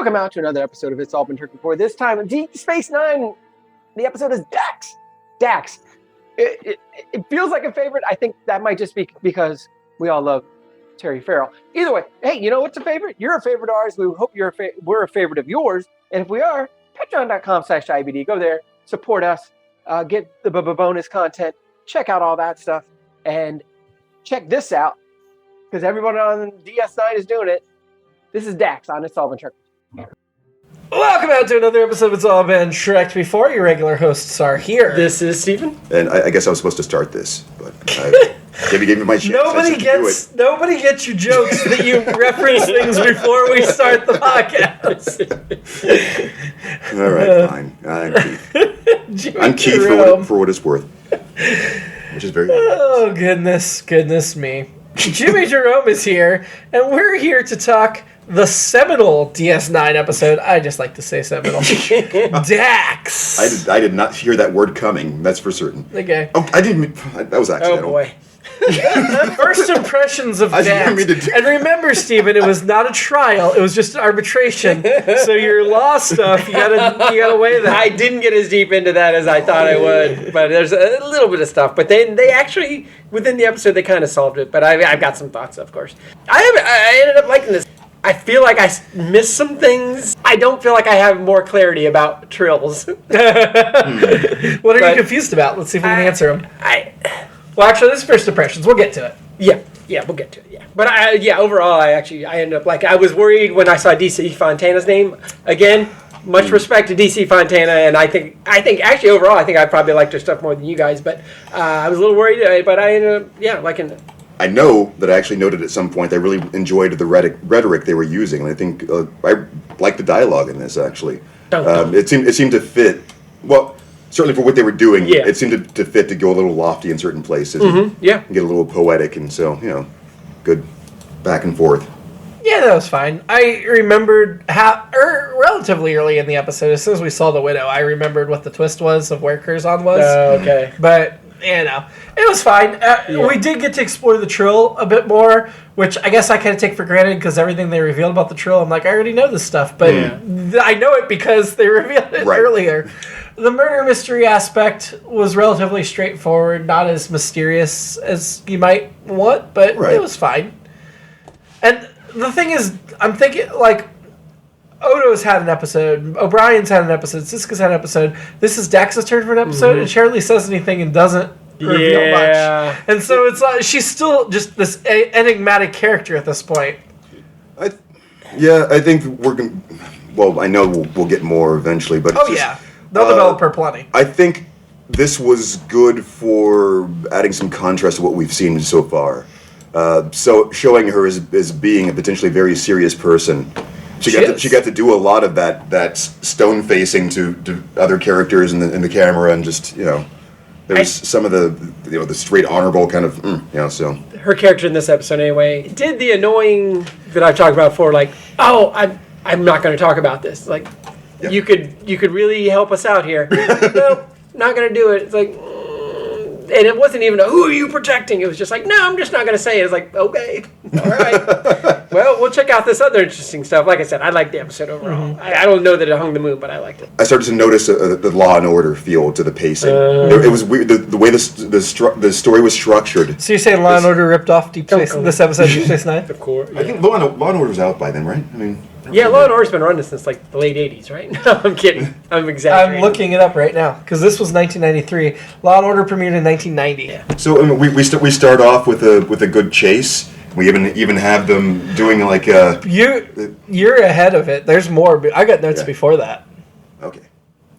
Welcome out to another episode of It's All Been Turkey For. This time, DS9, the episode is Dax. Dax. It feels like a favorite. I think that might just be because we all love Terry Farrell. Either way, hey, you know what's a favorite? You're a favorite of ours. We hope we're a favorite of yours. And if we are, patreon.com/IBD. Go there, support us, get the bonus content, check out all that stuff, and check this out because everyone on DS9 is doing it. This is Dax on It's All Been Turkey. Welcome out to another episode of It's All Been Shrek Before. Your regular hosts are here. This is Steven. And I guess I was supposed to start this, but gave me my chance. Nobody gets your jokes that you reference things before we start the podcast. All right, fine. I'm Keith for what it's worth, which is very. Oh goodness me! Jimmy-Jerome is here, and we're here to talk the seminal DS9 episode. I just like to say seminal. Dax. I did not hear that word coming. That's for certain. Okay. Oh, I didn't. That was accidental. Oh boy. First impressions of Dax. And remember, Steven, it was not a trial. It was just an arbitration. So your law stuff, you gotta weigh that. I didn't get as deep into that as I thought I would, but there's a little bit of stuff. But they actually, within the episode, they kind of solved it. But I've got some thoughts, of course. I ended up liking this. I feel like I missed some things. I don't feel like I have more clarity about Trills. What are you confused about? Let's see if we can answer them. Well, actually, this is first impressions. We'll get to it. Yeah, we'll get to it. Yeah, but overall, I ended up I was worried when I saw DC Fontana's name again. Much respect to DC Fontana, and I think actually overall, I think I probably liked her stuff more than you guys. But I was a little worried, but I ended up liking it. I know that I actually noted at some point I really enjoyed the rhetoric they were using, and I think I liked the dialogue in this actually. It seemed to fit. Well, certainly for what they were doing, it seemed to fit to go a little lofty in certain places. And get a little poetic, and so good back and forth. Yeah, that was fine. I remembered relatively early in the episode, as soon as we saw the widow, I remembered what the twist was of where Curzon was. Okay, but. It was fine. We did get to explore the Trill a bit more, which I guess I kind of take for granted because everything they revealed about the Trill, I'm like, I already know this stuff, but I know it because they revealed it earlier. The murder mystery aspect was relatively straightforward, not as mysterious as you might want, but it was fine. And the thing is, I'm thinking, Odo's had an episode, O'Brien's had an episode, Siska's had an episode. This is Dax's turn for an episode, and she hardly says anything and doesn't reveal much. And so it's like she's still just this enigmatic character at this point. I think we're going to... Well, I know we'll get more eventually, but... They'll develop her plenty. I think this was good for adding some contrast to what we've seen so far. So showing her as being a potentially very serious person... She got to do a lot of that stone facing to other characters in the camera, and just there was some of the straight honorable kind of so her character in this episode anyway did the annoying that I've talked about before, I'm not going to talk about this. You could really help us out here. No, not going to do it. It's like. And it wasn't even who are you protecting? It was just no, I'm just not going to say it. It's like, okay, all right. Well, we'll check out this other interesting stuff. Like I said, I liked the episode overall. I don't know that it hung the moon, but I liked it. I started to notice the Law and Order feel to the pacing. It was weird, the way the story was structured. So you're saying Law and Order ripped off this episode of Deep Space Nine? Of course. Yeah. I think Law and Order was out by then, right? I mean... Yeah, Law and Order's been running since the late 80s, right? No, I'm kidding. I'm exaggerating. I'm looking it up right now because this was 1993. Law and Order premiered in 1990. Yeah. So we start off with a good chase. We even have them doing You're ahead of it. There's more. But I got notes before that. Okay.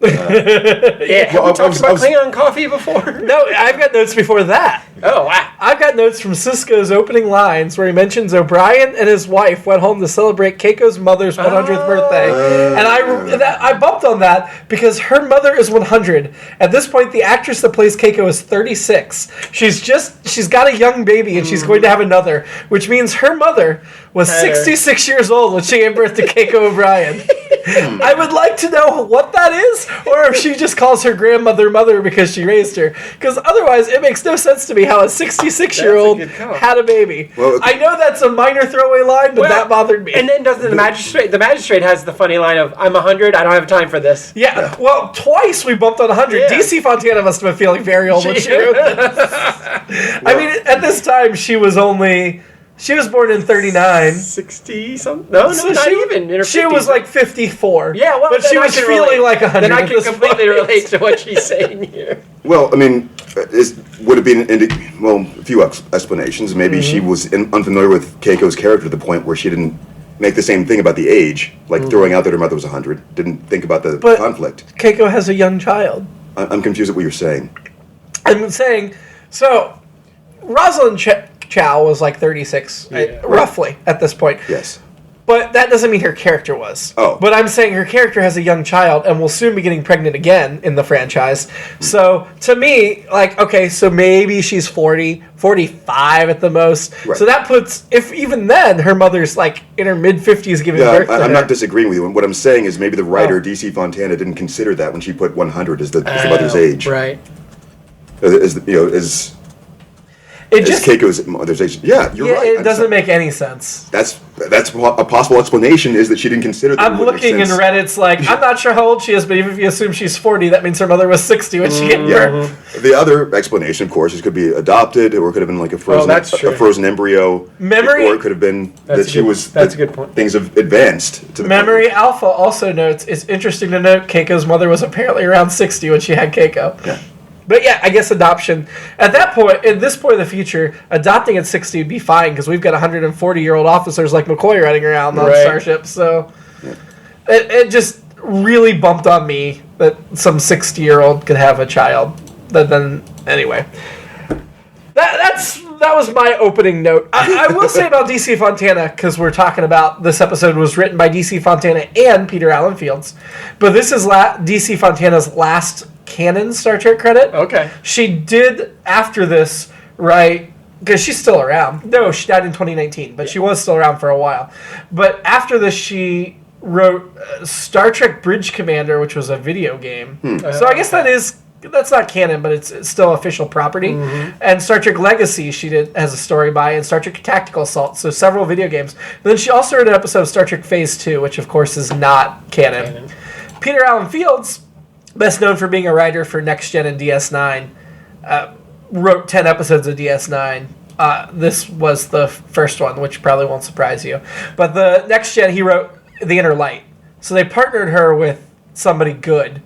Have we talked about Klingon coffee before? No, I've got notes before that. Oh, wow. I've got notes from Sisko's opening lines where he mentions O'Brien and his wife went home to celebrate Keiko's mother's 100th birthday. And I bumped on that because her mother is 100. At this point, the actress that plays Keiko is 36. She's got a young baby and she's going to have another, which means her mother was 66 years old when she gave birth to Keiko O'Brien. I would like to know what that is, or if she just calls her grandmother mother because she raised her. Because otherwise, it makes no sense to me how a 66-year-old had a baby. Well, I know that's a minor throwaway line, but that bothered me. And then doesn't the magistrate? The magistrate has the funny line of, "I'm 100. I don't have time for this." Yeah. Well, twice we bumped on 100. Yeah. DC Fontana must have been feeling very old when she wrote this. I mean, at this time, she was born in 39. 60 something? No, so not even. In her 50s. She was like 54. Yeah, well, but she was feeling like 100. Then I can completely relate to what she's saying here. Well, I mean, would have been a few explanations. Maybe she was unfamiliar with Keiko's character to the point where she didn't make the same thing about the age, like throwing out that her mother was 100. Didn't think about the conflict. Keiko has a young child. I'm confused at what you're saying. I'm saying, so Rosalind Chow was like 36, roughly, at this point. Yes. But that doesn't mean her character was. Oh. But I'm saying her character has a young child and will soon be getting pregnant again in the franchise. So, to me, like, okay, so maybe she's 40, 45 at the most. Right. So that puts, if even then, her mother's, like, in her mid-50s giving birth to her. I'm not disagreeing with you. What I'm saying is maybe the writer, DC Fontana, didn't consider that when she put 100 as the mother's age. Right. As Keiko's mother's age. Yeah, you're right. It doesn't make any sense. That's a possible explanation is that she didn't consider that. I'm looking in Reddit's like, I'm not sure how old she is, but even if you assume she's 40, that means her mother was 60 when she gave birth. The other explanation, of course, is could be adopted, or it could have been like a frozen embryo. Memory, or it could have been that she was. That's a good point. Things have advanced. To the Memory Alpha also notes, it's interesting to note Keiko's mother was apparently around 60 when she had Keiko. Yeah. But yeah, I guess adoption. At that point, at this point in the future, adopting at 60 would be fine because we've got 140-year-old officers like McCoy running around on Starship. So it just really bumped on me that some 60-year-old could have a child. But then, anyway. That was my opening note. I will say about DC Fontana, because we're talking about this episode was written by DC Fontana and Peter Allen Fields. But this is DC Fontana's last canon Star Trek credit. Okay. She did, after this, write, because she's still around. No, she died in 2019, but she was still around for a while. But after this, she wrote Star Trek Bridge Commander, which was a video game. So I guess that's not canon, but it's still official property. And Star Trek Legacy has a story by, and Star Trek Tactical Assault, so several video games. But then she also wrote an episode of Star Trek Phase 2, which of course is not canon. Peter Allen Fields, best known for being a writer for Next Gen and DS9, wrote 10 episodes of DS9. This was the first one, which probably won't surprise you. But the Next Gen, he wrote The Inner Light. So they partnered her with somebody good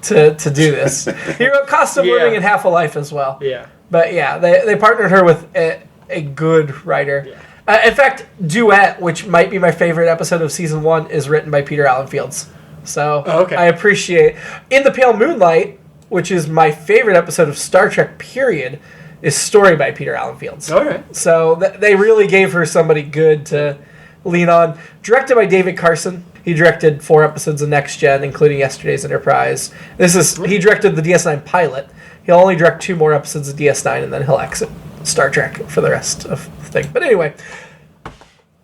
to do this. He wrote Cost of Living and Half a Life as well. Yeah. But yeah, they partnered her with a good writer. Yeah. In fact, Duet, which might be my favorite episode of Season 1, is written by Peter Allen Fields. So I appreciate... In the Pale Moonlight, which is my favorite episode of Star Trek, period, is story by Peter Allen Fields. All right. So they really gave her somebody good to lean on. Directed by David Carson. He directed 4 episodes of Next Gen, including Yesterday's Enterprise. He directed the DS9 pilot. He'll only direct 2 more episodes of DS9, and then he'll exit Star Trek for the rest of the thing. But anyway...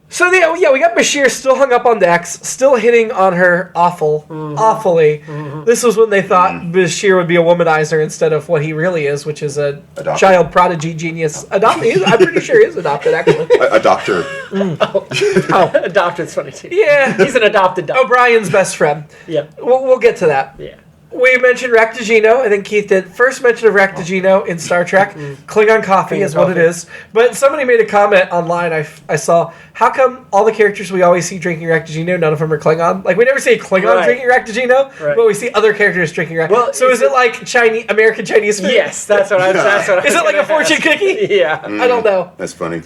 So yeah, we got Bashir still hung up on Dax, still hitting on her awfully. This was when they thought Bashir would be a womanizer instead of what he really is, which is a child prodigy genius. Adopted. I'm pretty sure he is adopted, actually. A doctor. Adopted's funny too. Yeah, he's an adopted doctor. O'Brien's best friend. Yeah, we'll get to that. Yeah. We mentioned Raktajino. I think Keith did. First mention of Raktajino in Star Trek. Klingon coffee is what it is. But somebody made a comment online I saw, how come all the characters we always see drinking Raktajino, none of them are Klingon? Like, we never see a Klingon drinking Raktajino, but we see other characters drinking Raktajino. Well, so is it like American Chinese food? Yes, that's what I was Is it like a fortune cookie? Yeah. I don't know. That's funny.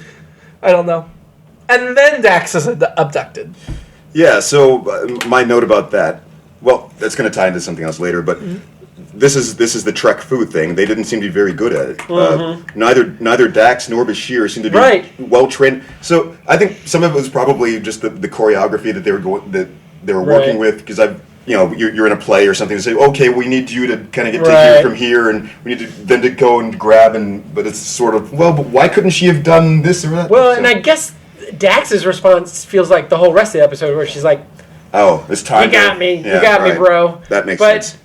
I don't know. And then Dax is abducted. Yeah, so my note about that, well, that's going to tie into something else later, but this is the Trek food thing. They didn't seem to be very good at it. Neither Dax nor Bashir seemed to be well trained. So I think some of it was probably just the choreography that they were working with, because you're in a play or something to say, okay, we need you to kind of get to here from here, and we need to go and grab, but it's sort of, well, but why couldn't she have done this or that? Well, and I guess Dax's response feels like the whole rest of the episode, where she's like, Oh, it's time. You got me. Yeah, you got me, right. bro. That makes sense.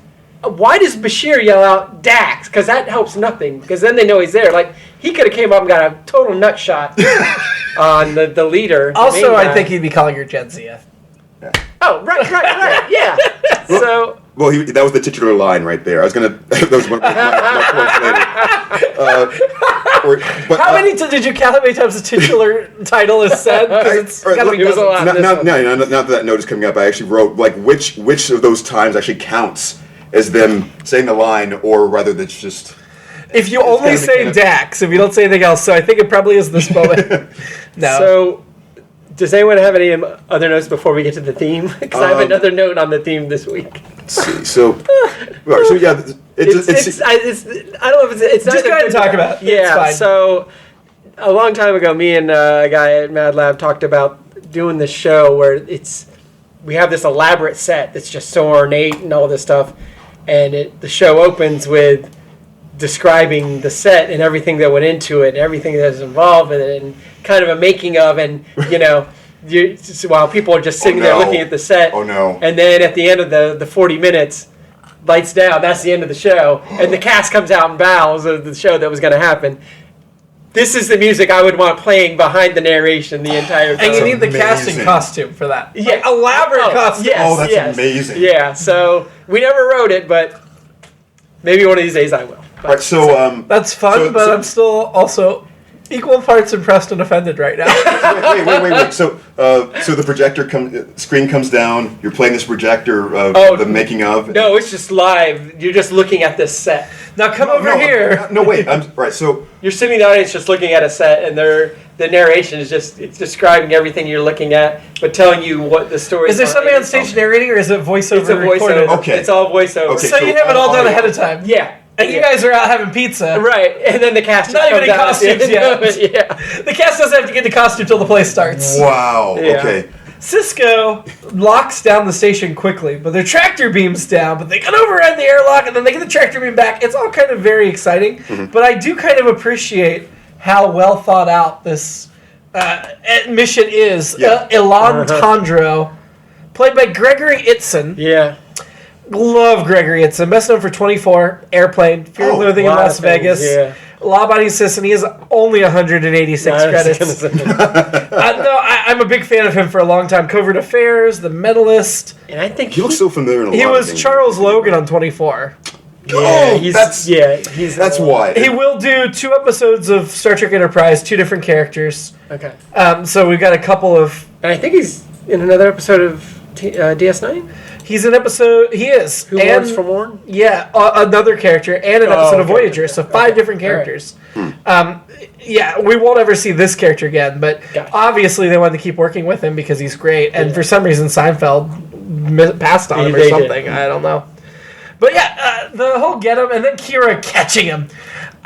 But why does Bashir yell out Dax? Because that helps nothing. Because then they know he's there. Like, he could have came up and got a total nut shot on the leader. Also, I think he'd be calling her Jenzia. Yeah. Oh, right. Yeah. So... Well, that was the titular line right there. I was gonna. That was one of my points later. How many did you count? How many times the titular title is said? It's gotta be it was a lot. Now that that note is coming up, I actually wrote like which of those times actually counts as them saying the line, or rather that's just. If you only say Dax, if you don't say anything else, so I think it probably is this moment. No. So, does anyone have any other notes before we get to the theme? Because I have another note on the theme this week. Let's see. So yeah, it's I don't know if it's just go ahead and talk about it. Yeah. It's fine. So, a long time ago, me and a guy at Mad Lab talked about doing this show where we have this elaborate set that's just so ornate and all this stuff, and the show opens with describing the set and everything that went into it and everything that's involved in it and kind of a making of, and while people are just sitting there looking at the set. Oh no. And then at the end of the 40 minutes, lights down, that's the end of the show, and the cast comes out and bows of the show that was going to happen. This is the music I would want playing behind the narration the entire time. And you need the casting costume for that. Yeah. Like, elaborate costume. Yes, that's amazing. Yeah, so we never wrote it, but maybe one of these days I will. All right, so that's fun, but I'm still also equal parts impressed and offended right now. wait. So the screen comes down. You're playing this projector of the making of. No, it's just live. You're just looking at this set. Now come over here. No, wait. Right. So you're sitting in the audience just looking at a set, and the narration is it's describing everything you're looking at, but telling you what the story is. Is there somebody on stage narrating, or is it voiceover? It's a voiceover. Recorded? Okay. It's all voiceover. Okay, so you have it all done ahead of time. Yeah. And you guys are out having pizza. Right, and then the cast not even in costumes yet. Yeah. The cast doesn't have to get the costume till the play starts. Wow. Yeah. Okay. Cisco locks down the station quickly, but their tractor beam's down, but they can override the airlock, and then they get the tractor beam back. It's all kind of very exciting, but I do kind of appreciate how well thought out this mission is. Yeah. Elan Tondro, played by Gregory Itzin. Yeah. Love Gregory Itzin, best known for 24, Airplane, Fear and Loathing in Las Vegas, Law Body Assistant. He has only 186 credits. I'm a big fan of him for a long time. Covert Affairs, The Mentalist. And I think he looks so familiar. He was Charles Logan on 24. That's why. He will do 2 episodes of Star Trek Enterprise, 2 different characters. Okay. So we've got a couple of... And I think he's in another episode of DS9? He's an episode. He is. Who Lords from Warren? Yeah, another character and an episode of Voyager. So 5 different characters. Right. We won't ever see this character again, but obviously they wanted to keep working with him because he's great. And for some reason Seinfeld passed on him or something. I don't know. But the whole get him and then Kira catching him.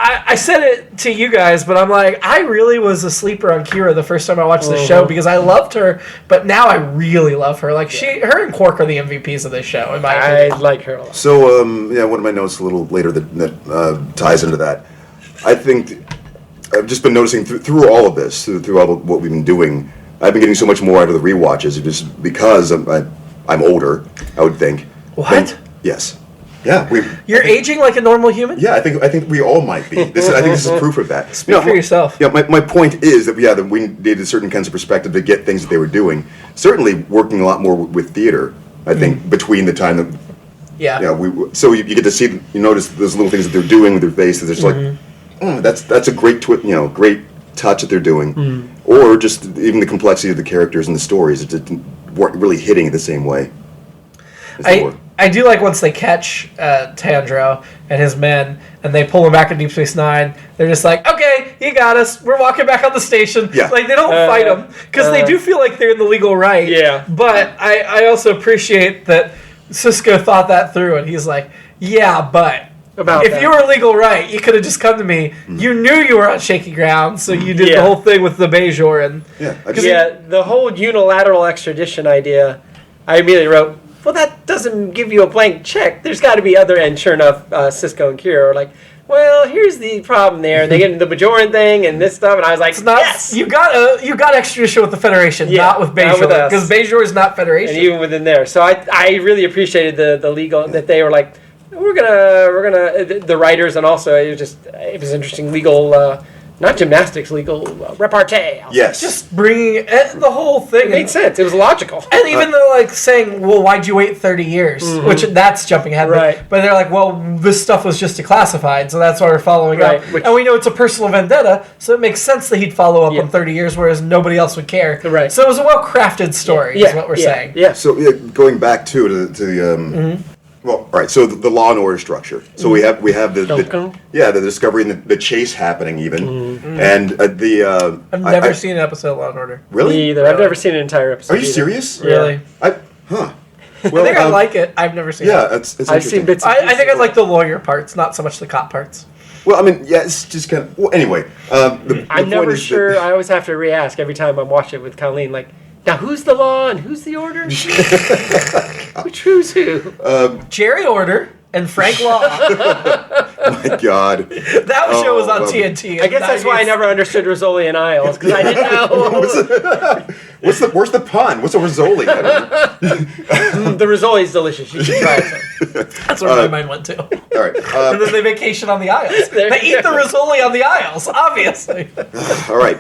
I said it to you guys, but I'm like, I really was a sleeper on Kira the first time I watched the show because I loved her, but now I really love her. Like her and Quark are the MVPs of this show, in my opinion. I like her a lot. So, one of my notes a little later that ties into that. I think I've just been noticing through all of this, through all of what we've been doing, I've been getting so much more out of the rewatches just because I'm older, I would think. What? Yes. Yeah, You're aging like a normal human? Yeah, I think we all might be. I think this is proof of that. Speak for yourself. Yeah, my point is that that we needed certain kinds of perspective to get things that they were doing. Certainly, working a lot more with theater. I think between the time that so you get to see, you notice those little things that they're doing with their faces. It's like, that's a great great touch that they're doing, or just even the complexity of the characters and the stories. It weren't really hitting it the same way. I do like once they catch Tandro and his men and they pull him back in Deep Space Nine, they're just like, okay, he got us. We're walking back on the station. Yeah. Like, they don't fight him because they do feel like they're in the legal right. Yeah. But I also appreciate that Sisko thought that through and he's like, yeah, but if you were legal right, you could have just come to me. You knew you were on shaky ground, so you did the whole thing with the Bejor. And the whole unilateral extradition idea, I immediately wrote, well, that doesn't give you a blank check. There's got to be other, and sure enough, Sisko and Kira are like, well, here's the problem there. They get into the Bajoran thing and this stuff, and I was like, yes! You got extra to show with the Federation, not with Bajor. Because Bajor is not Federation. And even within there. So I really appreciated the legal, that they were like, we're gonna, the writers, and also it was interesting legal, not gymnastics, legal repartee. Yes. Just bringing the whole thing. It made sense. It was logical. And even though, like, saying, well, why'd you wait 30 years? Which, that's jumping ahead. Right. But they're like, well, this stuff was just declassified, so that's why we're following up. And we know it's a personal vendetta, so it makes sense that he'd follow up on 30 years, whereas nobody else would care. Right. So it was a well-crafted story, is what we're saying. Yeah. So, going back to the well, all right. So the Law and Order structure. So we have the discovery and the chase happening even, and I've never seen an episode of Law and Order. Really? Me either. I've never seen an entire episode. Are you serious? Really? Well, I think I like it. I've never seen it. Yeah, it's I've seen bits. I think I like the lawyer parts, not so much the cop parts. Well, I mean, yeah, it's just kind of. Well, anyway, I'm never sure. I always have to re-ask every time I'm watching it with Colleen. Like, now who's the law and who's the order? Who's who? Jerry Order and Frank Law. My God, that show was on TNT. I guess that's why I never understood Rizzoli and Isles, because I didn't know. Where's the pun? What's a Rizzoli? The Rizzoli is delicious. You should try it. That's where my mind went to. All right, and then they vacation on the Isles. They eat the Rizzoli on the Isles, obviously. All right,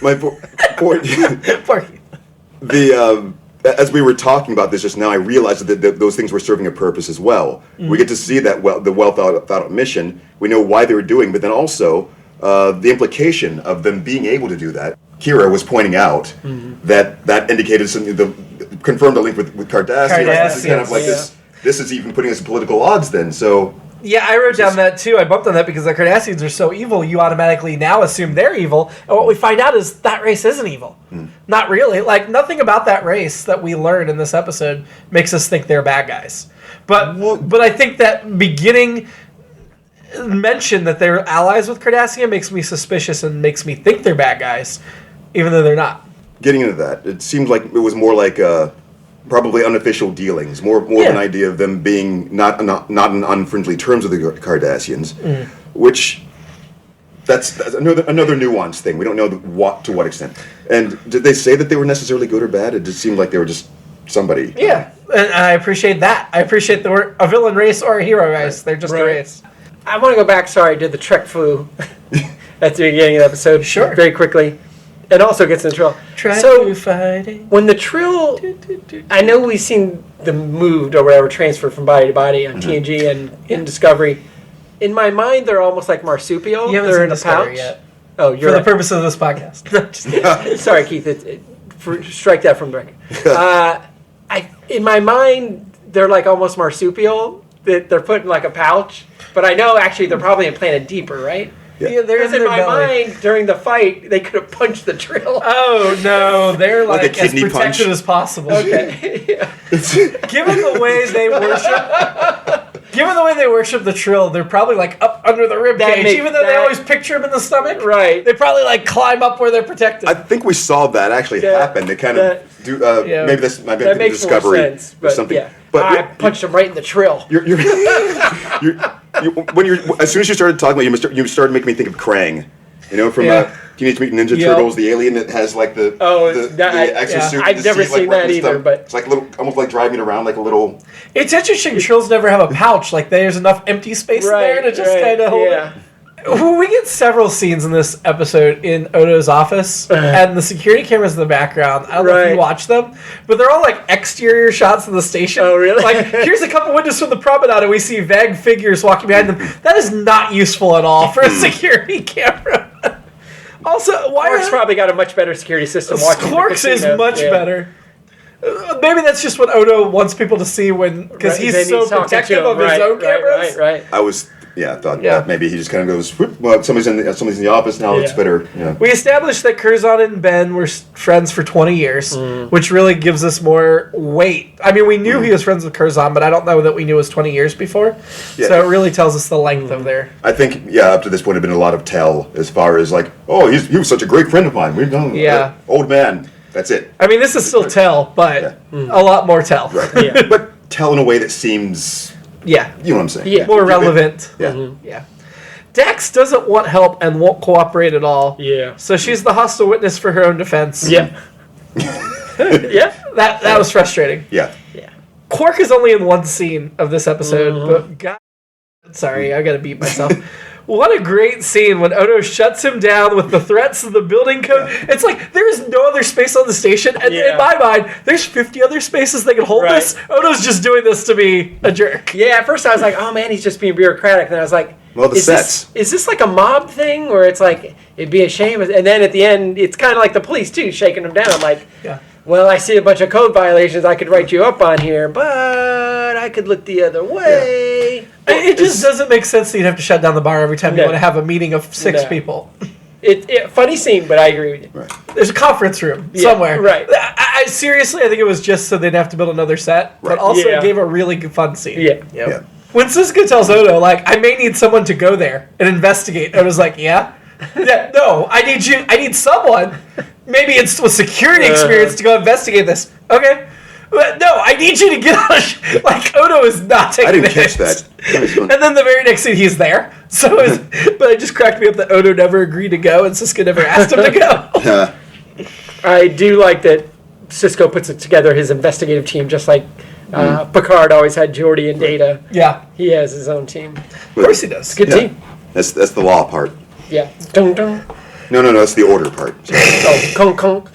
my point. As we were talking about this just now, I realized that those things were serving a purpose as well. We get to see that the well thought out mission. We know why they were doing, but then also the implication of them being able to do that. Kira was pointing out that indicated confirmed the link with Cardassians. This is kind of like this is even putting us in political odds then. So. Yeah, I wrote down that too. I bumped on that because the Cardassians are so evil, you automatically now assume they're evil. And what we find out is that race isn't evil. Not really. Like, nothing about that race that we learn in this episode makes us think they're bad guys. But I think that beginning mention that they're allies with Cardassia makes me suspicious and makes me think they're bad guys, even though they're not. Getting into that, it seems like it was more like probably unofficial dealings, more of an idea of them being not in unfriendly terms with the Cardassians, which that's another nuanced thing. We don't know to what extent. And did they say that they were necessarily good or bad? It just seemed like they were just somebody. Yeah, and I appreciate that. I appreciate the a villain race or a hero race. They're just a race. I want to go back. Sorry, to the Trek flu at the beginning of the episode. Sure. Very quickly. It also gets in the Trill. So fighting. When the Trill, I know we've seen them moved or whatever, transferred from body to body on TNG and in Discovery. In my mind, they're almost like marsupial. They're in a pouch. Yet. Oh, you're for the purpose of this podcast. Sorry, Keith. Strike that from the record. In my mind, they're like almost marsupial. They're put in like a pouch. But I know actually they're probably implanted deeper, right? Yeah, they're in my mind, during the fight, they could have punched the Trill. Oh, no. They're like as protected punch. as possible. Okay. Given the way they worship the Trill, they're probably like up under the rib cage, even though they always picture them in the stomach. Right. They probably like climb up where they're protected. I think we saw that actually happen. They kind of do. Maybe that's might be that makes Discovery more sense, or something. Yeah. But I punched him right in the Trill. As soon as you started talking about it, you started making me think of Krang. You know, from Teenage Mutant Ninja Turtles, the alien that has like the exosuit. I've never seen that either, but it's like a little, almost like driving around like a little. It's interesting. Trills never have a pouch. Like there's enough empty space there to just kind of hold it. We get several scenes in this episode in Odo's office, and the security cameras in the background. I don't know if you watch them, but they're all like exterior shots of the station. Oh, really? Like, here's a couple windows from the promenade, and we see vague figures walking behind them. That is not useful at all for a security camera. Also, Quark's probably got a much better security system. Quark's is much better. Maybe that's just what Odo wants people to see because he's so protective of his own cameras. Right. I thought that maybe he just kind of goes, well, somebody's in the office now, it's better. Yeah. We established that Curzon and Ben were friends for 20 years, which really gives us more weight. I mean, we knew he was friends with Curzon, but I don't know that we knew it was 20 years before. Yeah. So it really tells us the length of their... I think, up to this point, there have been a lot of tell as far as like, he was such a great friend of mine. We've known old man. That's it. I mean, this is still tell, but a lot more tell. Right. But tell in a way that seems... Yeah. You know what I'm saying? Yeah. More relevant. Yeah. Yeah. Dax doesn't want help and won't cooperate at all. Yeah. So she's the hostile witness for her own defense. Yeah. Yeah. That was frustrating. Yeah. Quark is only in one scene of this episode, but God, sorry, I gotta beat myself. What a great scene when Odo shuts him down with the threats of the building code. It's like there is no other space on the station, and in my mind, there's 50 other spaces they can hold this. Odo's just doing this to be a jerk. Yeah, at first I was like, oh man, he's just being bureaucratic. Then I was like, Well, the sets. Is this like a mob thing where it's like, it'd be a shame? And then at the end, it's kind of like the police too, shaking him down. I'm like, well, I see a bunch of code violations I could write you up on here, but I could look the other way. It just doesn't make sense that you'd have to shut down the bar every time you want to have a meeting of 6 people. Funny scene, but I agree with you. Right. There's a conference room somewhere. Right. I seriously, I think it was just so they'd have to build another set, but also it gave a really fun scene. Yeah. When Sisko tells Odo, like, I may need someone to go there and investigate, Odo's like, no, I need someone. Maybe it's with security experience to go investigate this. Okay. But no, I need you to get on like, Odo is not taking I didn't the catch hint. that. And then the very next scene, he's there. So, but it just cracked me up that Odo never agreed to go and Sisko never asked him to go. I do like that Sisko puts it together his investigative team, just like Picard always had Geordi and Data. Yeah. He has his own team. Of course he does. Good team. That's the law part. Yeah. Dun, dun. No, that's the order part. Oh, conk, conk.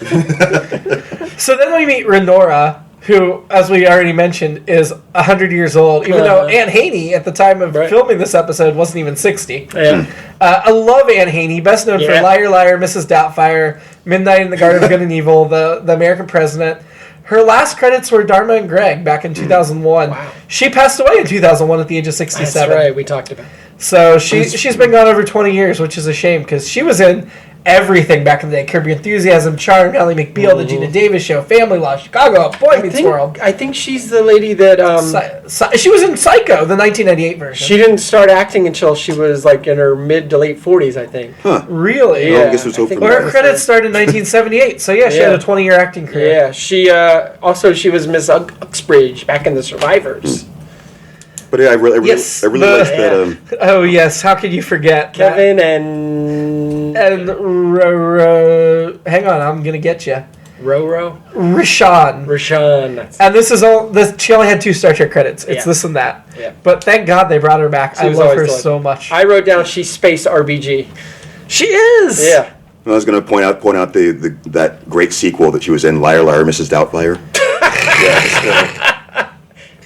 So then we meet Renora, who, as we already mentioned, is 100 years old, even though Anne Haney, at the time of filming this episode, wasn't even 60. Yeah. I love Anne Haney, best known for Liar, Liar, Mrs. Doubtfire, Midnight in the Garden of Good and Evil, the American President. Her last credits were Dharma and Greg back in 2001. Wow. She passed away in 2001 at the age of 67. That's right, we talked about it. So she's been gone over 20 years, which is a shame, because she was in everything back in the day. Curb Your Enthusiasm, Charmed, Ally McBeal, The Gina Davis Show, Family Law, Chicago, Boy Meets World. I think she's the lady that... she was in Psycho, the 1998 version. She didn't start acting until she was like in her mid to late 40s, I think. Huh. Really? Well, I guess it was think Well, her credits started in 1978, so she had a 20-year acting career. Yeah, she was Miss Uxbridge back in The Survivors. But yeah, I really liked that. Oh yes, how could you forget Kevin and hang on, I'm gonna get you. Roro? Rashawn. And this is all. She only had 2 Star Trek credits. It's this and that. Yeah. But thank God they brought her back. I love her so much. I wrote down she's space RBG. She is. Yeah. I was going to point out that great sequel that she was in, Liar, Liar, Mrs. Doubtfire.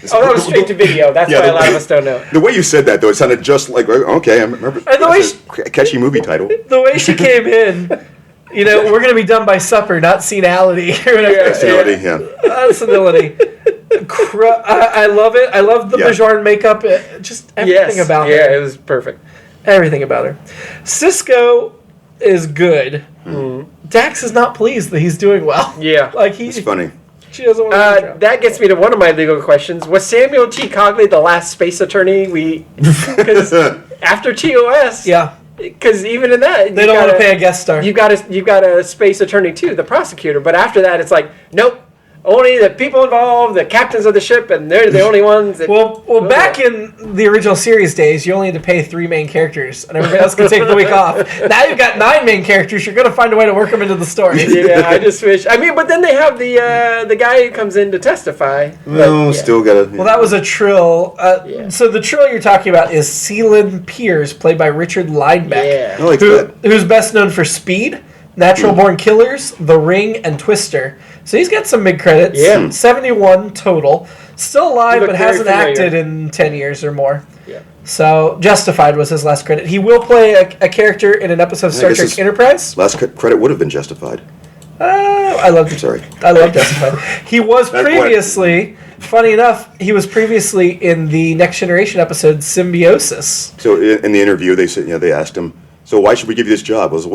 That was straight to video. That's why a lot of us don't know. The way you said that, though, it sounded just like, okay, I remember. And the way a catchy movie title. The way she came in, we're going to be done by supper, not senility. Senility, Senility. I love it. I love the Bajoran makeup. Just everything about her. Yeah, it was perfect. Everything about her. Sisko is good. Dax is not pleased that he's doing well. Yeah. It's funny. She doesn't want to that gets me to one of my legal questions. Was Samuel T. Cogley the last space attorney because after TOS? Yeah. Because even in that, they don't want to pay a guest star. You've got a space attorney too, the prosecutor. But after that, it's like, nope. Only the people involved, the captains of the ship, and they're the only ones that... Well, back in the original series days, you only had to pay 3 main characters, and everybody else could take the week off. Now you've got 9 main characters. You're going to find a way to work them into the story. Yeah, I just wish... but then they have the guy who comes in to testify. Still got to... Well, that was a Trill. So the Trill you're talking about is Sealand Pierce, played by Richard Linebeck, I like that. Who's best known for Speed, Natural Born Killers, The Ring, and Twister. So he's got some mid-credits. Yeah. 71 total. Still alive, but hasn't acted in 10 years or more. Yeah. So Justified was his last credit. He will play a character in an episode of Star Trek Enterprise. Last credit would have been Justified. I love Justified. He was previously, funny enough, in the Next Generation episode Symbiosis. So in the interview, they said, they asked him, so why should we give you this job? I was,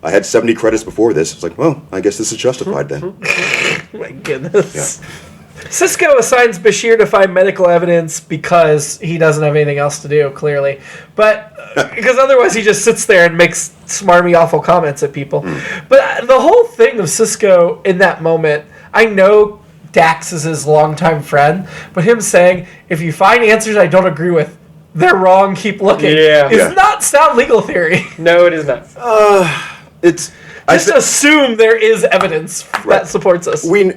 I had 70 credits before this. It's like, well, I guess this is Justified then. My goodness. Yeah. Sisko assigns Bashir to find medical evidence because he doesn't have anything else to do, clearly. But because otherwise he just sits there and makes smarmy, awful comments at people. But the whole thing of Sisko in that moment, I know Dax is his longtime friend, but him saying, if you find answers I don't agree with, they're wrong, keep looking. Yeah. It's not sound legal theory. No, it is not. It's Just assume there is evidence that supports us. we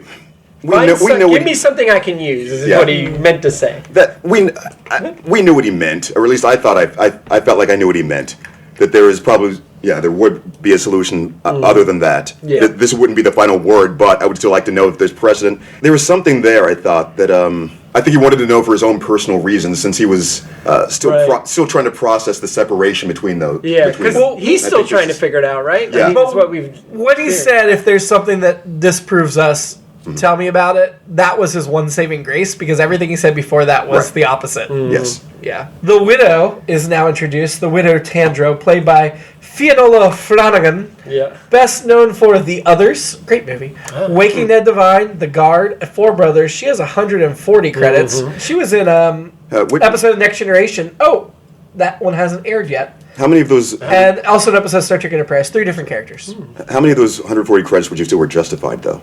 know Give me something I can use. Is what he meant to say. that we knew what he meant, or at least I thought I felt like I knew what he meant. That there is probably there would be a solution other than that. Yeah. That this wouldn't be the final word, but I would still like to know if there's precedent. There was something there I thought that I think he wanted to know for his own personal reasons, since he was still trying to process the separation between those. Yeah, because he's still trying to figure it out, right? Yeah. I mean, that's what we've. When he said, if there's something that disproves us, tell me about it, that was his one saving grace, because everything he said before that was the opposite. Yes. Yeah. The Widow is now introduced. The Widow Tandro, played by Fionnuala Flanagan. Yeah. Best known for The Others. Great movie. Waking Ned Divine, The Guard, Four Brothers. She has 140 credits. She was in episode of Next Generation. Oh, that one hasn't aired yet. How many of those? And also an episode of Star Trek Enterprise. 3 different characters. How many of those 140 credits would you feel were justified, though?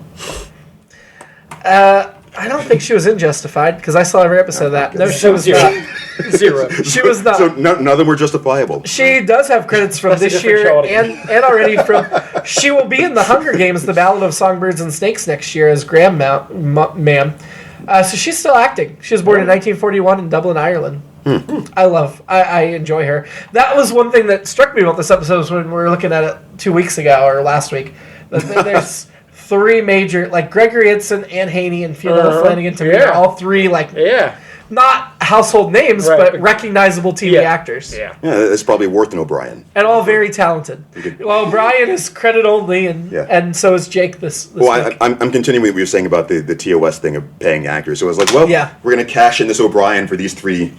I don't think she was in Justified, because I saw every episode of that. No, she was Zero. not. Zero. She was not. So none of them were justifiable. She does have credits from That's a this different year show altogether. and already from... She will be in The Hunger Games, The Ballad of Songbirds and Snakes next year as Graham Ma'am. So she's still acting. She was born in 1941 in Dublin, Ireland. I enjoy her. That was one thing that struck me about this episode was when we were looking at it 2 weeks ago or last week. There's 3 major, like Gregory Edson, Anne Haney, and Fiona Flanagan. To me, are all 3 not household names, but recognizable TV actors. Yeah. Yeah, it's probably worth an O'Brien. And all very talented. Well, Brian is credit only, and so is Jake this week. I'm continuing what you were saying about the TOS thing of paying actors. So I was like, well, we're going to cash in this O'Brien for these 3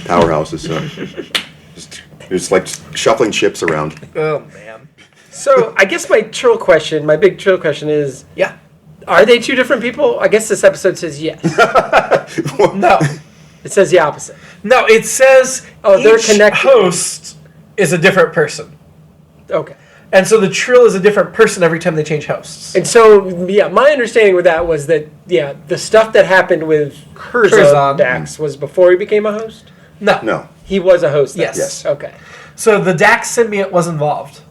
powerhouses. So just like shuffling chips around. Oh, man. So I guess my big trill question is, are they 2 different people? I guess this episode says yes. No. It says the opposite. No, it says they're each connected. host is a different person. Okay. And so the Trill is a different person every time they change hosts. And so, my understanding with that was that, the stuff that happened with Curzon Dax was before he became a host? No. He was a host then? Yes. Okay. So the Dax symbiote was involved.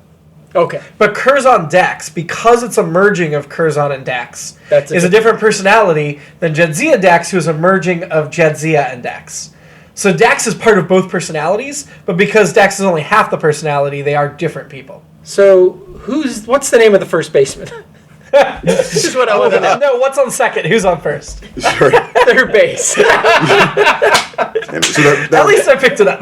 Okay. But Curzon Dax, because it's a merging of Curzon and Dax, is a different personality than Jadzia Dax, who is a merging of Jadzia and Dax. So Dax is part of both personalities, but because Dax is only half the personality, they are different people. So what's the name of the first baseman? This is what I want to know. No, what's on second? Who's on first? Sorry. Third base. At least I picked it up.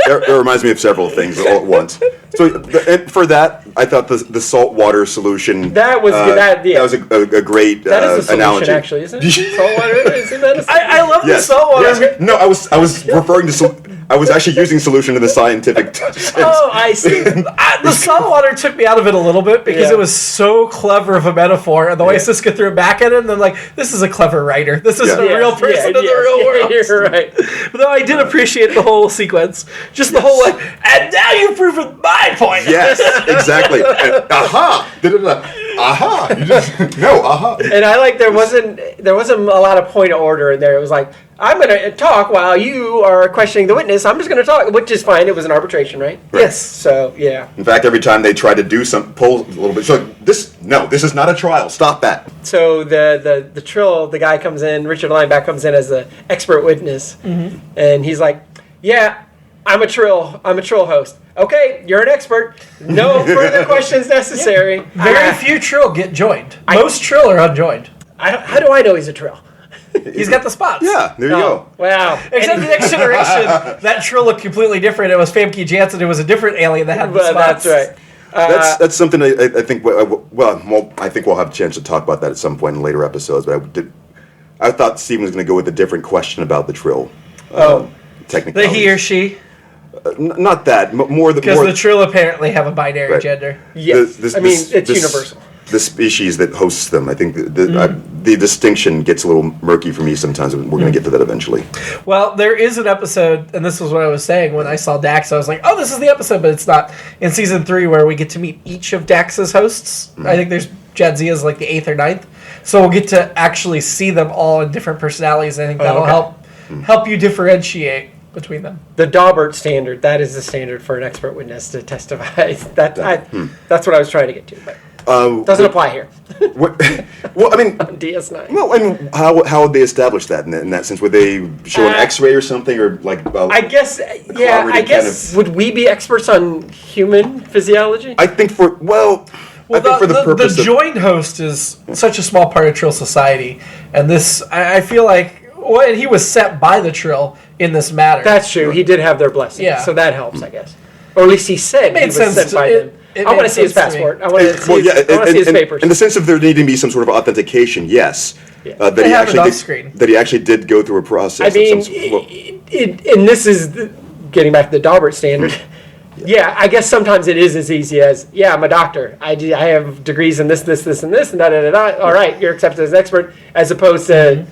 That reminds me of several things all at once. So for that, I thought the saltwater solution. That was that was a great that is a solution, analogy. Actually, isn't it? Saltwater, isn't that a solution? I love the saltwater. Yes. No, I was referring to. I was actually using solution in the scientific sense. Oh, I see. The saltwater took me out of it a little bit because it was so clever of a metaphor, and the way Siska threw it back at him, then this is a clever writer. This is a real person in the real world. You're right. Though I did appreciate the whole sequence, just the whole and now you've proven my point. Yes, exactly. And, aha, aha. You just aha. And I like there wasn't a lot of point of order in there. It was like, I'm going to talk while you are questioning the witness. I'm just going to talk, which is fine. It was an arbitration, right? Yes. So, yeah. In fact, every time they tried to do some pull a little bit, so this is not a trial. Stop that. So the Trill, the guy comes in, Richard Lineback comes in as the expert witness, and he's like, "Yeah, I'm a Trill host. Okay, you're an expert. No further questions necessary." Very few Trill get joined. Most Trill are unjoined. How do I know he's a Trill? He's got the spots. Yeah, there you go. Wow. Except the Next Generation, that Trill looked completely different. It was Famke Janssen. It was a different alien that had the spots. That's right. That's something I think. I think we'll have a chance to talk about that at some point in later episodes. But I thought Steven was going to go with a different question about the Trill. Technically, The he or she. Not that. More because the Trill apparently have a binary gender. Yes, it's universal. The species that hosts them, I think the distinction gets a little murky for me sometimes. We're going to get to that eventually. Well, there is an episode, and this was what I was saying when I saw Dax. I was like, "Oh, this is the episode," but it's not. In season 3, where we get to meet each of Dax's hosts. I think there's Jadzia's like the 8th or 9th, so we'll get to actually see them all in different personalities. I think that'll help you differentiate between them. The Daubert standard, that is the standard for an expert witness to testify. That's what I was trying to get to, but doesn't apply here. Well, I mean, DS9. well, and how would they establish that in that sense? Would they show an X-ray or something, or like? I guess, yeah. I guess would we be experts on human physiology? I think for the purpose the joined host is such a small part of Trill society, and this I feel like. Well, and he was set by the Trill in this matter. That's true. He did have their blessing, so that helps, I guess. Or at least he said he was sent by them. I want to see his passport. I want to see his papers. In the sense of there needing to be some sort of authentication, yes. Yeah. That he actually did go through a process. I mean, and this is getting back to the Daubert standard. Yeah, I guess sometimes it is as easy as, I'm a doctor. I have degrees in this, and this, and da-da-da-da. All right, you're accepted as an expert, as opposed to...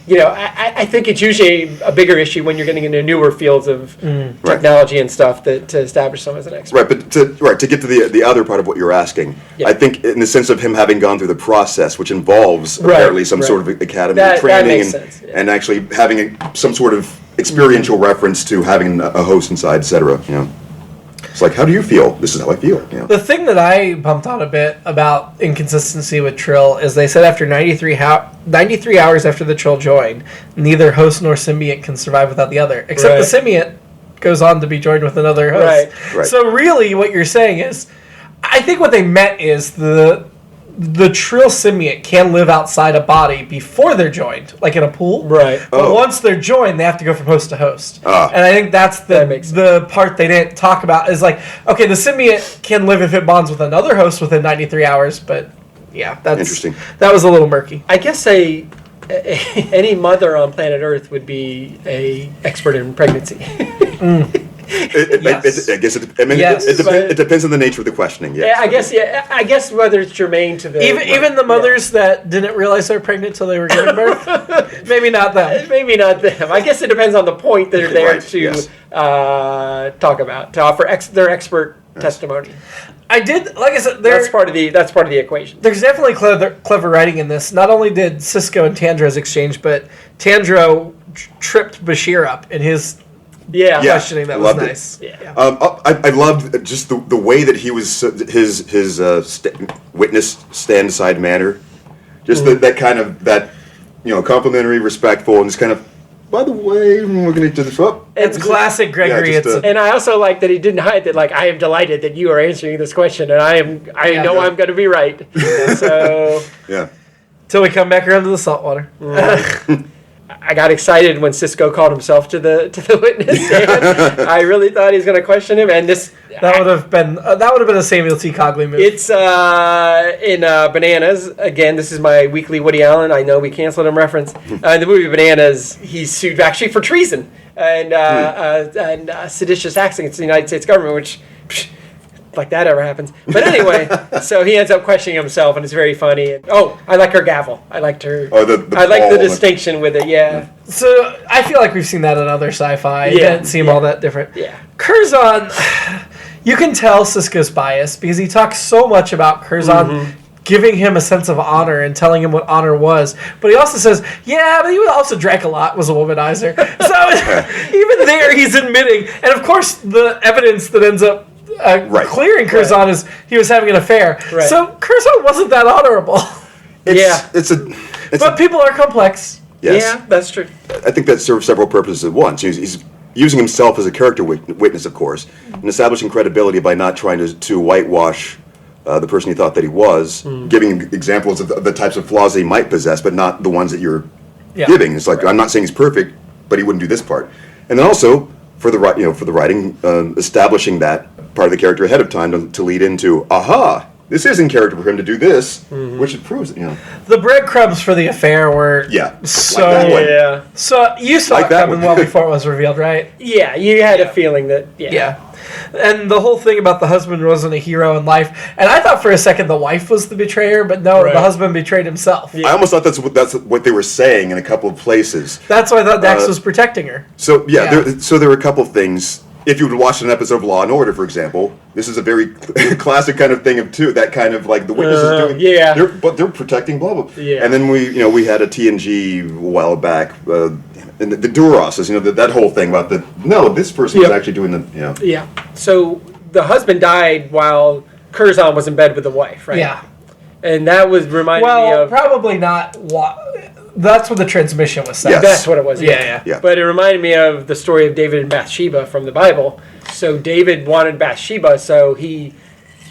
I think it's usually a bigger issue when you're getting into newer fields of technology and stuff to establish someone as an expert. Right, but to get to the other part of what you're asking, I think in the sense of him having gone through the process, which involves apparently some sort of academy training and actually having some sort of experiential reference to having a host inside, etc. It's like, how do you feel? This is how I feel. The thing that I bumped on a bit about inconsistency with Trill is they said after 93 hours after the Trill joined, neither host nor symbiote can survive without the other, except the symbiote goes on to be joined with another host. Right. So really what you're saying is, I think what they meant is the Trill symbiote can live outside a body before they're joined, like in a pool. Right. But once they're joined, they have to go from host to host. And I think that's the part they didn't talk about is like, okay, the symbiote can live if it bonds with another host within 93 hours, but that's interesting. That was a little murky. I guess any mother on planet Earth would be a expert in pregnancy. It depends on the nature of the questioning. Yes. I guess whether it's germane to the even the mothers that didn't realize they're pregnant till they were giving birth, maybe not them. Maybe not them. I guess it depends on the point they're there to talk about, to offer their expert testimony. I did, like I said, that's part of the equation. There's definitely clever writing in this. Not only did Sisko and Tandra's exchange, but Tandro tripped Bashir up in his questioning. That was nice. I loved just the way that he was his witness stand side manner, just that kind of complimentary, respectful, and just kind of. By the way, we're going to do this up. It's classic Gregory. And I also like that he didn't hide that. Like, I am delighted that you are answering this question, and I know I'm going to be right. So till we come back around to the saltwater. I got excited when Sisko called himself to the witness stand. I really thought he was going to question him, and that would have been a Samuel T. Cogley move. It's in Bananas. Again, this is my weekly Woody Allen. I know we canceled him reference. In the movie Bananas, he's sued actually for treason and seditious acts against the United States government, which. Like that ever happens. But anyway, so he ends up questioning himself, and it's very funny. And, I like her gavel. I liked her. I like the distinction with it. Yeah. So I feel like we've seen that in other sci-fi. It didn't seem all that different. Yeah. Curzon, you can tell Sisko's bias because he talks so much about Curzon giving him a sense of honor and telling him what honor was. But he also says, but he also drank a lot, was a womanizer. So even there, he's admitting. And of course, the evidence that ends up clearing Curzon is he was having an affair. Right. So Curzon wasn't that honorable. But people are complex. Yes. Yeah, that's true. I think that serves several purposes at once. He's using himself as a character witness, of course, and establishing credibility by not trying to whitewash the person he thought that he was, giving examples of the types of flaws that he might possess, but not the ones that you're giving. It's like, I'm not saying he's perfect, but he wouldn't do this part. And then also, for the writing, establishing that part of the character ahead of time to lead into, this is in character for him to do this, which it proves it. The breadcrumbs for the affair were so like so you saw it coming well before it was revealed, right? Yeah, you had a feeling that and the whole thing about the husband wasn't a hero in life, and I thought for a second the wife was the betrayer, but no, the husband betrayed himself. I almost thought that's what they were saying in a couple of places. That's why I thought Dax was protecting her. So there were a couple of things if you would watch an episode of Law and Order, for example, this is a very classic kind of thing of that kind of like the witnesses doing. They're protecting blah blah. Yeah. And then we had a TNG a while back, and the Duroses, that whole thing about this person was actually doing the. Yeah. So the husband died while Curzon was in bed with the wife, right? Yeah. And that was reminding me of... probably not... That's what the transmission was saying. Yes. That's what it was. Yeah. But it reminded me of the story of David and Bathsheba from the Bible. So David wanted Bathsheba, so he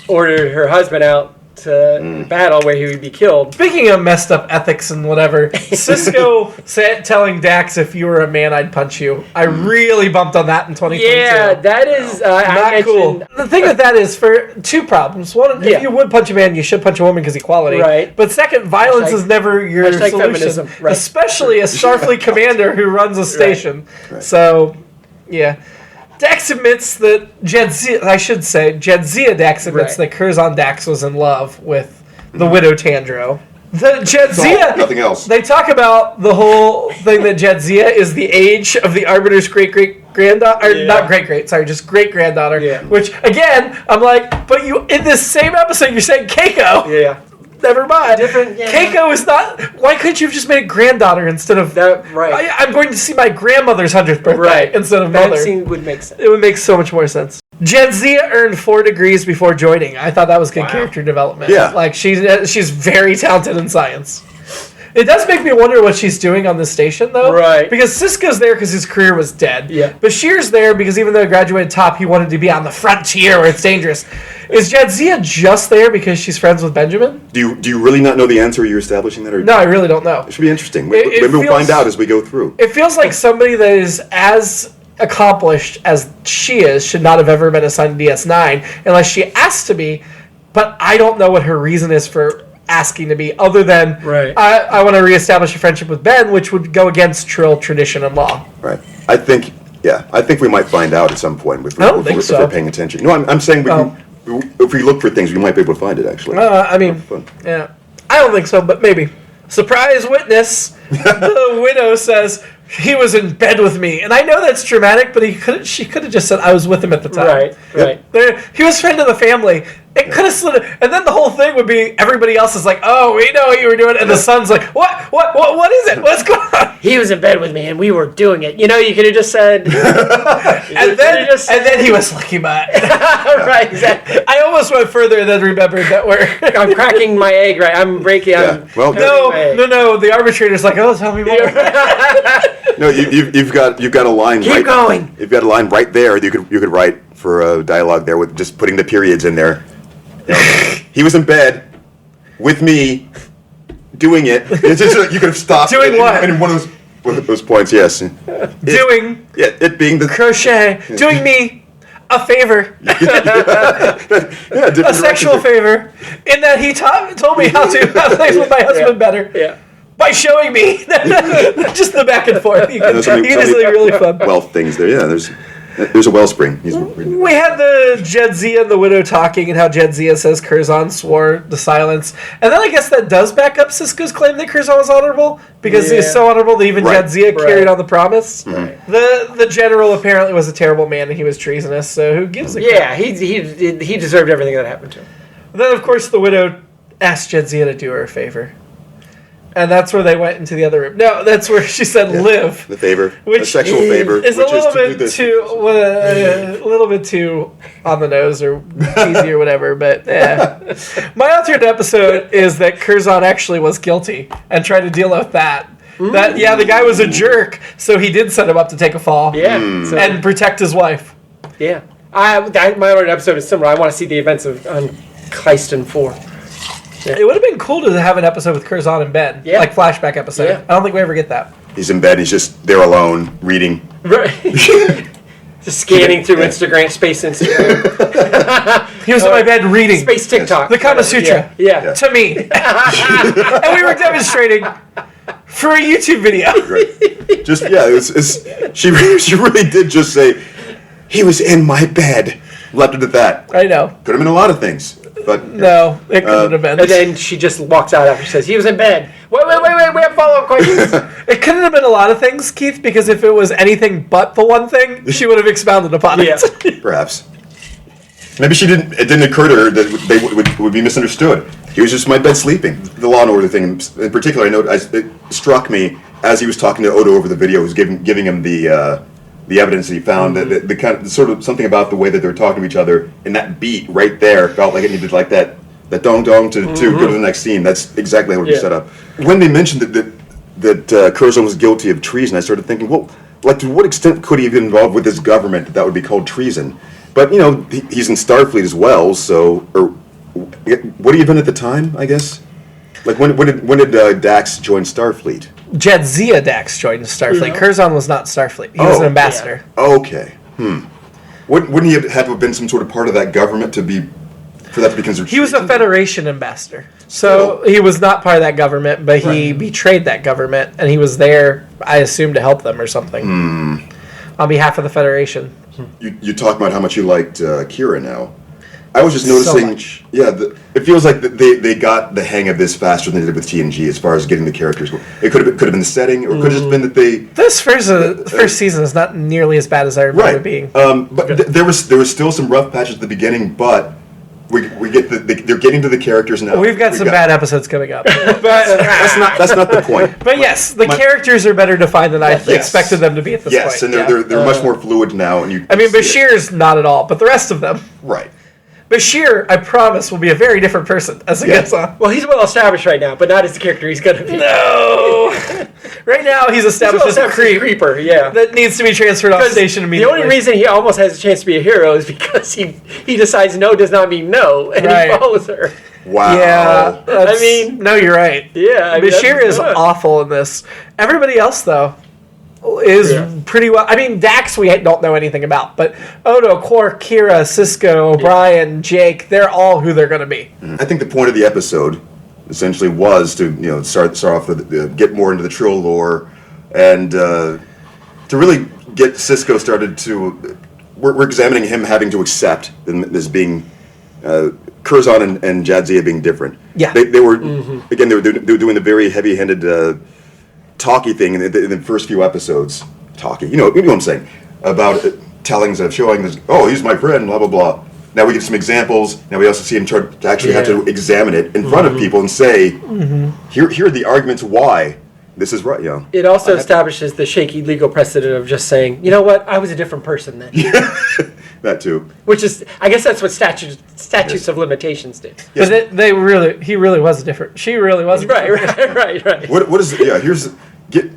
ordered her husband out to battle where he would be killed. Speaking of messed up ethics and whatever, Cisco telling Dax, if you were a man, I'd punch you. I really bumped on that in 2022. Yeah, that is... not cool. The thing with that is for two problems. One, if you would punch a man, you should punch a woman because equality. Right. But second, violence is never your solution. Feminism. Right. Especially a Starfleet commander who runs a station. Right. So, yeah. Dax admits that Jadzia Dax admits that Curzon Dax was in love with the widow Tandro. The Jadzia... Nothing else. They talk about the whole thing that Jadzia is the age of the Arbiter's great-great-granddaughter... Or not great-great, sorry, just great-granddaughter. Yeah. Which, again, I'm like, but you in this same episode, you're saying Keiko. Yeah. Never mind. Different, yeah. Keiko is not... Why couldn't you have just made it granddaughter instead of... That, right. I'm going to see my grandmother's 100th birthday instead of mother. That scene would make sense. It would make so much more sense. Jadzia earned 4 degrees before joining. I thought that was good character development. Yeah. Like, she's very talented in science. It does make me wonder what she's doing on this station, though. Right. Because Sisko's there because his career was dead. Yeah. Bashir's there because even though he graduated top, he wanted to be on the frontier where it's dangerous. Is Jadzia just there because she's friends with Benjamin? Do you really not know the answer? Are you establishing that? Or No, I really don't know. It should be interesting. Maybe we'll find out as we go through. It feels like somebody that is as accomplished as she is should not have ever been assigned to DS9 unless she asked to be, but I don't know what her reason is for asking to be, other than I want to reestablish a friendship with Ben, which would go against Trill tradition and law. Right. I think we might find out at some point if I don't think so. we're paying attention. No, I'm saying if we look for things, we might be able to find it, actually. I mean, yeah. I don't think so, but maybe. Surprise witness, the widow says, he was in bed with me. And I know that's dramatic, but she could have just said, I was with him at the time. Right. He was friend of the family. It could have slid, and then the whole thing would be everybody else is like, "Oh, we know what you were doing," and the son's like, "What is it? What's going on?" He was in bed with me, and we were doing it. You could have just said. and then he was lucky butt. Right, exactly. I almost went further than remembered that word. I'm cracking my egg. Right, I'm breaking. Yeah. Well, no. The arbitrator's like, "Oh, tell me more." No, you've got a line. Keep going. You've got a line right there. You could write for a dialogue there with just putting the periods in there. He was in bed with me doing it. It's just you could have stopped. Doing what? And one of those points, yes. It being the crochet. Doing me a favor. A sexual favor. In that he told me how to have sex with my husband better. Yeah. By showing me. Just the back and forth. He did something really fun. Wealth things there. Yeah, there's a wellspring. We had the Jadzia and the widow talking and how Jadzia says Curzon swore the silence. And then I guess that does back up Sisko's claim that Curzon was honorable because he's so honorable that even Jadzia carried on the promise. Mm-hmm. The general apparently was a terrible man and he was treasonous, so who gives a crap? Yeah, he deserved everything that happened to him. Then, of course, the widow asked Jadzia to do her a favor. And that's where they went into the other room. No, that's where she said live. The favor. Which a sexual favor. Is a little bit too on the nose or cheesy or whatever, but yeah. My alternate episode is that Curzon actually was guilty and tried to deal with that. That the guy was a jerk, so he did set him up to take a fall. Yeah. And protect his wife. Yeah. My alternate episode is similar. I want to see the events on Kleiston 4. Yeah. It would have been cool to have an episode with Curzon and Ben. Yeah. Like flashback episode. Yeah. I don't think we ever get that. He's in bed. He's just there alone, reading. Right. Just scanning through Instagram, space Instagram. He was in my bed reading. Space TikTok. The Kama Sutra. Yeah. To me. And we were demonstrating for a YouTube video. Right. Just, she really did just say, he was in my bed. Left it at that. I know. Could have been a lot of things. But no, it couldn't have been. And then she just walks out after she says, he was in bed. Wait, we have follow-up questions. It couldn't have been a lot of things, Keith, because if it was anything but the one thing, she would have expounded upon it. Perhaps. Maybe it didn't occur to her that they would be misunderstood. He was just in my bed sleeping. The Law and Order thing, in particular, it struck me as he was talking to Odo over the video, who's giving him the evidence that he found, that the kind of sort of something about the way that they were talking to each other, and that beat right there felt like it needed like that dong dong to go to the next scene. That's exactly how it was set up. When they mentioned that Curzon was guilty of treason, I started thinking, well, like to what extent could he have been involved with this government that would be called treason? But he's in Starfleet as well, so what have you been at the time? I guess. Like when did Dax join Starfleet? Jadzia Dax joined Starfleet. Curzon was not Starfleet. He was an ambassador. Yeah. Okay. Wouldn't he have to have been some sort of part of that government for that to be considered? He was a Federation ambassador, so he was not part of that government, but he betrayed that government, and he was there, I assume, to help them or something on behalf of the Federation. You talk about how much you liked Kira now. I was just noticing, it feels like they got the hang of this faster than they did with TNG as far as getting the characters. It could have been the setting, or it could have just been that they. This first season is not nearly as bad as I remember it being. But there was still some rough patches at the beginning, but we get they're getting to the characters now. We've got some bad episodes coming up, but that's not the point. But yes, the characters are better defined than I expected them to be at this point. Yes, and they're much more fluid now. And Bashir's not at all, but the rest of them, right. Bashir, I promise, will be a very different person as it gets on. Well, he's well established right now, but not as the character he's going to be. No! Right now, he's established as a creeper. Yeah. That needs to be transferred off station immediately. The only reason he almost has a chance to be a hero is because he decides no does not mean no, and he follows her. Wow. Yeah. No, you're right. Yeah. Bashir is awful in this. Everybody else, though, is pretty well. Dax we don't know anything about, but Odo, Quark, Kira, Cisco, O'Brien, Jake, they're all who they're going to be. I think the point of the episode essentially was to start off with get more into the Trill lore, and to really get Cisco started to. We're examining him having to accept this being Curzon and Jadzia being different. Yeah, they were again. They were doing the very heavy-handed. Talky thing in the first few episodes. Talky, you know what I'm saying about tellings of showing this. Oh, he's my friend. Blah blah blah. Now we get some examples. Now we also see him to actually have to examine it in front of people and say, here are the arguments why this is right. It also establishes the shaky legal precedent of just saying, you know what, I was a different person then. That too. Which is, I guess that's what statutes of limitations do. Yes. But he really was different. She really was right. What is?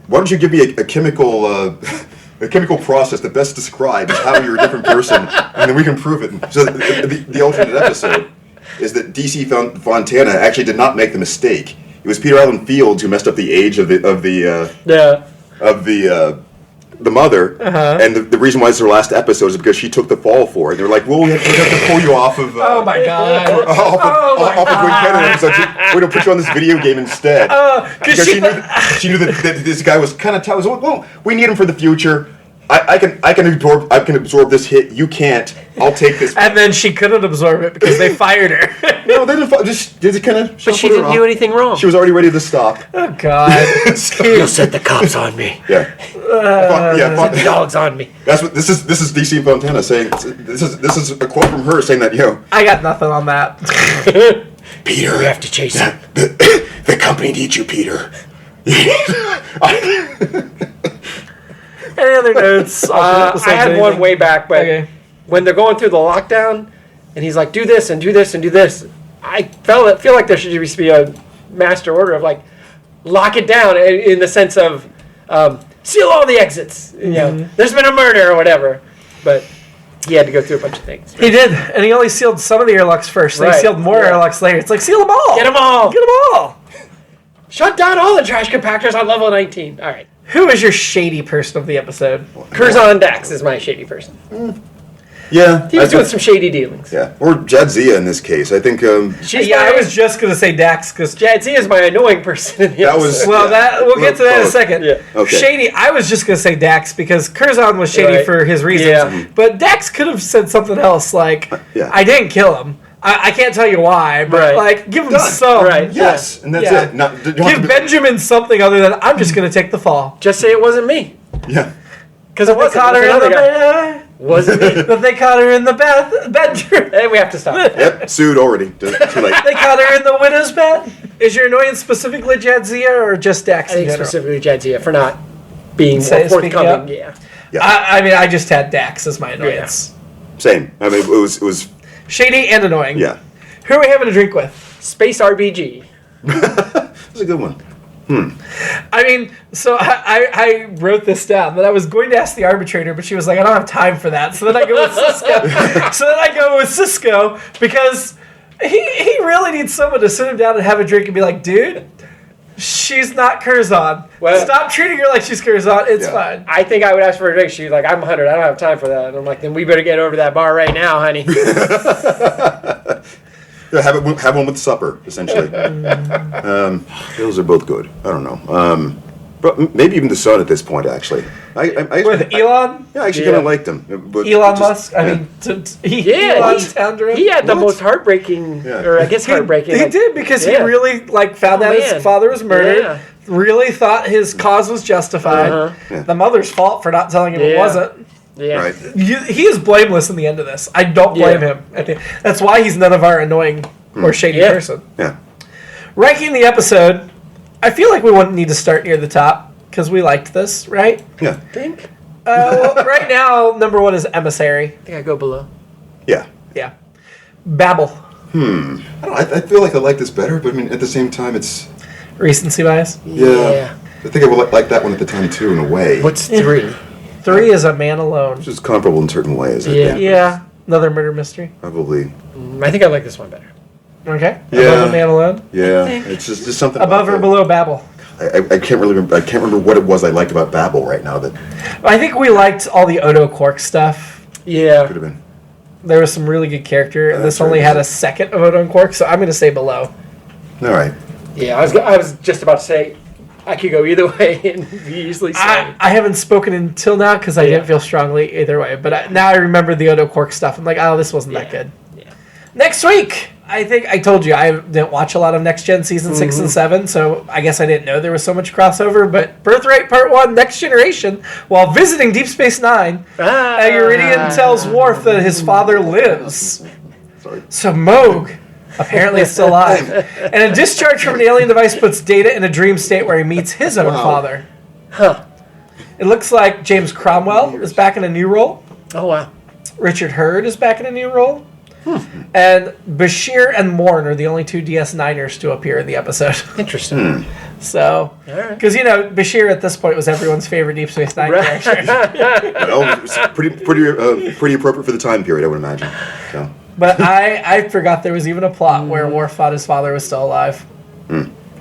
Why don't you give me a chemical process that best describes how you're a different person, and then we can prove it. So the alternate episode is that DC Fontana actually did not make the mistake. It was Peter Allen Fields who messed up the age of the mother, and the reason why it's her last episode is because she took the fall for it. They're like, well, we have to pull you off of. Oh my god! Off of Wing Cannon, so we're gonna put you on this video game instead. Because she knew that this guy was kind of tough. Well, we need him for the future. I can absorb this hit. You can't. I'll take this. And then she couldn't absorb it because they fired her. No, they didn't. Just kind of. But she didn't do anything wrong. She was already ready to stop. Oh God! You'll set the cops on me. Yeah. Set the dogs on me. That's what this is. This is DC Fontana saying. This is a quote from her saying that I got nothing on that. Peter, we have to chase him. The company needs you, Peter. Any other notes? I had one way back, but when they're going through the lockdown, and he's like, "Do this and do this and do this," I feel like there should just be a master order of like, lock it down in the sense of seal all the exits. There's been a murder or whatever, but he had to go through a bunch of things. He did, and he only sealed some of the airlocks first. They sealed more airlocks later. It's like, seal them all. Get them all. Get them all. Shut down all the trash compactors on level 19. All right. Who is your shady person of the episode? Curzon Dax is my shady person. Yeah. He was doing some shady dealings. Yeah. Or Jadzia in this case. I think... I was just going to say Dax because... Jadzia is my annoying person in the episode. We'll get to that in a second. Yeah. Okay. Shady, I was just going to say Dax because Curzon was shady for his reasons. Yeah. But Dax could have said something else like, I didn't kill him. I can't tell you why, but like, give him some. Right. Yes, and that's it. Not, give Benjamin something other than I'm just going to take the fall. Just say it wasn't me. Yeah. Because it wasn't. Caught her in the bed. Wasn't me. But they caught her in the bedroom. Hey, we have to stop. Yep, sued already. Too late. They caught her in the widow's bed. Is your annoyance specifically Jadzia or just Dax? I think specifically Jadzia for not being more forthcoming. Yeah. I mean, I just had Dax as my annoyance. Same. I mean, it was shady and annoying. Yeah. Who are we having a drink with? Space RBG. That's a good one. I mean, so I wrote this down that I was going to ask the arbitrator, but she was like, I don't have time for that. So then I go with Cisco. Because he really needs someone to sit him down and have a drink and be like, dude, she's not Curzon. Well, stop treating her like she's Curzon. It's fine. I think I would ask for a drink. She's like, I'm 100. I don't have time for that. And I'm like, then we better get over to that bar right now, honey. Yeah, have one with supper, essentially. Those are both good. I don't know. But maybe even the son at this point, actually. With Elon? I actually kind of liked him. But Elon Musk? I mean, he had the most heartbreaking, or I guess heartbreaking. He did, because he really found out his father was murdered. Yeah. Really thought his cause was justified. The mother's fault for not telling him it wasn't. Yeah. Right. He is blameless in the end of this. I don't blame him. That's why he's none of our annoying or shady person. Yeah. Ranking the episode, I feel like we wouldn't need to start near the top because we liked this, right? Yeah. I think. Well, right now, number 1 is Emissary. I think I go below. Yeah. Yeah. Babel. I feel like I like this better, but I mean, at the same time, it's recency bias. Yeah. I think I would like that one at the time too, in a way. What's 3? 3 is A Man Alone. Which is comparable in certain ways. I think. Yeah. Another murder mystery. Probably. I think I like this one better. Okay. Yeah. Above A Man Alone. Yeah. It's just something above or below Babel. I can't really remember. I can't remember what it was I liked about Babel right now. That I think we liked all the Odo Quark stuff. Yeah. could have been. There was some really good character, and this only had a second of Odo and Quark, so I'm going to say below. All right. Yeah, I was just about to say I could go either way, and we usually say. I haven't spoken until now because I didn't feel strongly either way, but now I remember the Odo Quark stuff. I'm like, oh, this wasn't that good. Yeah. Next week, I think I told you I didn't watch a lot of Next Gen Season 6 and 7, so I guess I didn't know there was so much crossover, but Birthright Part 1, Next Generation, while visiting Deep Space Nine, Uridian tells Worf that his father lives. Sorry. So Moog apparently is still alive. And a discharge from an alien device puts Data in a dream state where he meets his own father. Huh. It looks like James Cromwell is back in a new role. Oh, wow. Richard Hurd is back in a new role. And Bashir and Morn are the only 2 DS9ers to appear in the episode. Interesting. So, because, Bashir at this point was everyone's favorite Deep Space Nine character. Well, it's pretty appropriate for the time period, I would imagine. So. But I forgot there was even a plot where Worf thought his father was still alive.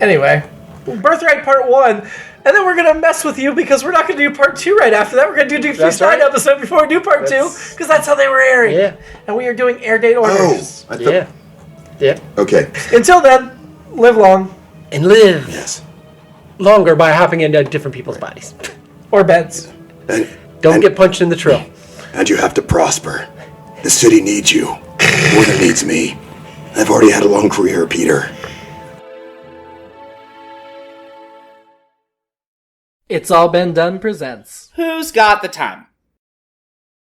Anyway, Birthright Part 1. And then we're going to mess with you because we're not going to do Part 2 right after that. We're going to do Deep Space Nine episode before we do Part 2 because that's how they were airing. Yeah. And we are doing air date orders. Oh, I thought. Yeah. Okay. Until then, live long. And live Yes. longer by hopping into different people's bodies. Or beds. Don't get punched in the trill. And you have to prosper. The city needs you more than it needs me. I've already had a long career, Peter. It's All Been Done presents Who's Got the Time?